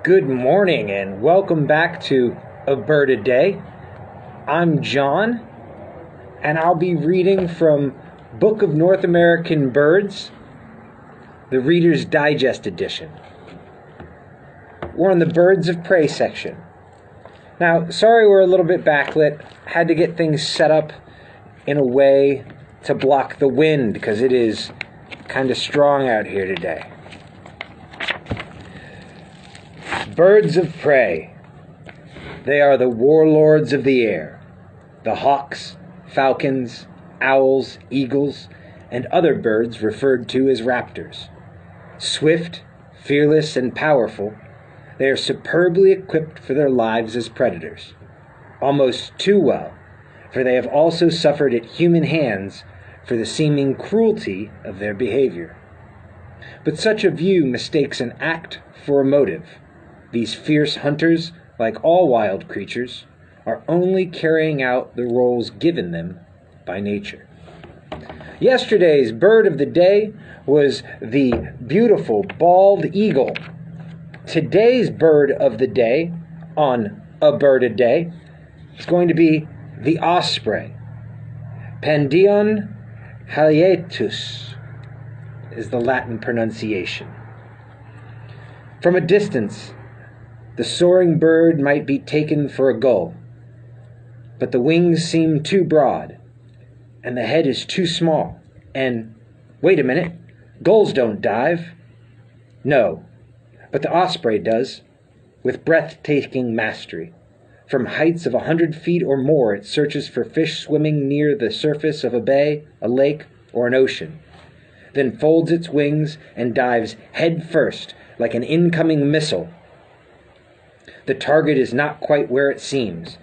Good morning and welcome back to A Bird a Day. I'm John and I'll be reading from Book of North American Birds, the Reader's Digest edition. We're in the Birds of Prey section. Now, sorry we're a little bit backlit. Had to get things set up in a way to block the wind because it is kind of strong out here today. Birds of prey. They are the warlords of the air. The hawks, falcons, owls, eagles, and other birds referred to as raptors. Swift, fearless, and powerful, they are superbly equipped for their lives as predators. Almost too well, for they have also suffered at human hands for the seeming cruelty of their behavior. But such a view mistakes an act for a motive. These fierce hunters, like all wild creatures, are only carrying out the roles given them by nature. Yesterday's bird of the day was the beautiful bald eagle. Today's bird of the day, on A Bird a Day, is going to be the osprey. Pandion Haliaetus is the Latin pronunciation. From a distance, the soaring bird might be taken for a gull, but the wings seem too broad, and the head is too small, and, wait a minute, gulls don't dive. No, but the osprey does, with breathtaking mastery. From heights of 100 feet or more, it searches for fish swimming near the surface of a bay, a lake, or an ocean, then folds its wings and dives head first like an incoming missile. The target is not quite where it seems.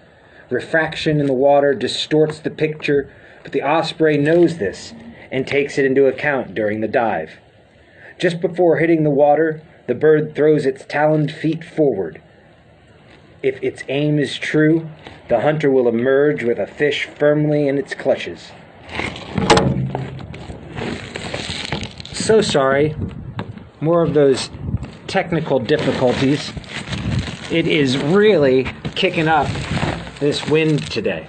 Refraction in the water distorts the picture, but the osprey knows this and takes it into account during the dive. Just before hitting the water, the bird throws its taloned feet forward. If its aim is true, the hunter will emerge with a fish firmly in its clutches. So sorry. More of those technical difficulties. It is really kicking up this wind today.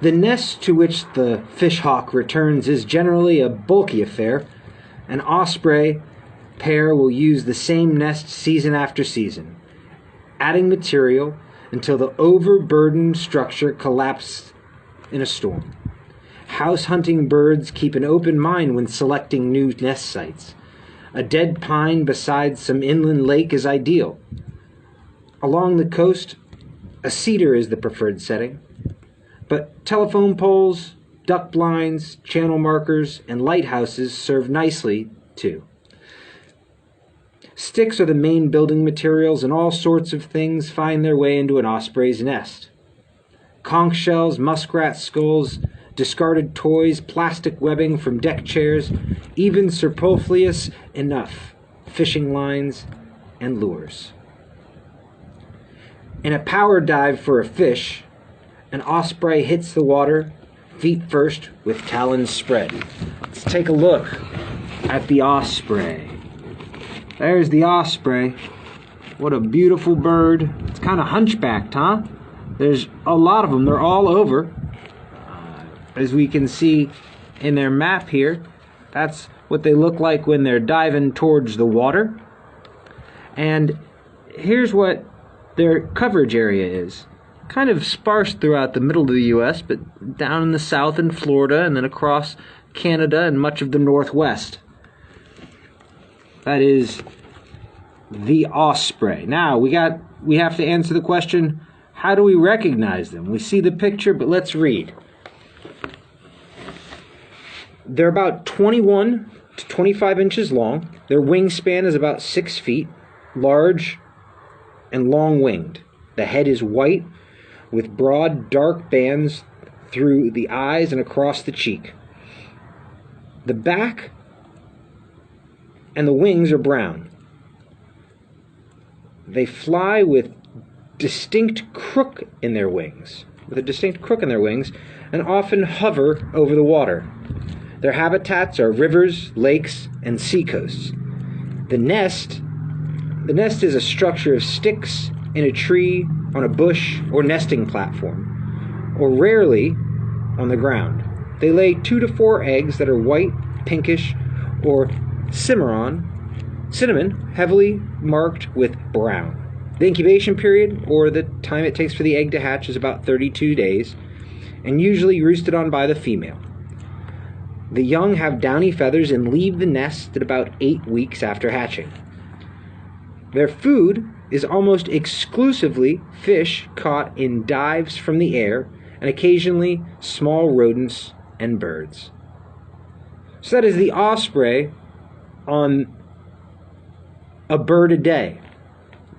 The nest to which the fishhawk returns is generally a bulky affair. An osprey pair will use the same nest season after season, adding material until the overburdened structure collapses in a storm. House hunting birds keep an open mind when selecting new nest sites. A dead pine beside some inland lake is ideal. Along the coast, a cedar is the preferred setting, but telephone poles, duck blinds, channel markers, and lighthouses serve nicely too. Sticks are the main building materials, and all sorts of things find their way into an osprey's nest. Conch shells, muskrat skulls, discarded toys, plastic webbing from deck chairs, even superfluous enough fishing lines and lures. In a power dive for a fish, an osprey hits the water feet first with talons spread. Let's take a look at the osprey. There's the osprey. What a beautiful bird. It's kind of hunchbacked, huh? There's a lot of them. They're all over. As we can see in their map here, that's what they look like when they're diving towards the water. And here's what their coverage area is. Kind of sparse throughout the middle of the U.S., but down in the south in Florida and then across Canada and much of the Northwest. That is the osprey. Now, we have to answer the question, how do we recognize them? We see the picture, but let's read. They're about 21 to 25 inches long. Their wingspan is about 6 feet, large and long-winged. The head is white with broad, dark bands through the eyes and across the cheek. The back and the wings are brown. They fly with a distinct crook in their wings, and often hover over the water. Their habitats are rivers, lakes, and seacoasts. The nest is a structure of sticks in a tree, on a bush, or nesting platform, or rarely on the ground. They lay 2 to 4 eggs that are white, pinkish, or cinnamon, heavily marked with brown. The incubation period, or the time it takes for the egg to hatch, is about 32 days, and usually roosted on by the female. The young have downy feathers and leave the nest at about 8 weeks after hatching. Their food is almost exclusively fish caught in dives from the air, and occasionally small rodents and birds. So that is the osprey on a bird a day.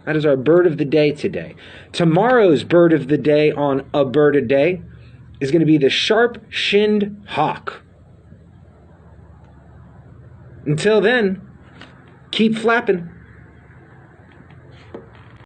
That is our bird of the day today. Tomorrow's bird of the day on a bird a day is going to be the sharp-shinned hawk. Until then, keep flapping.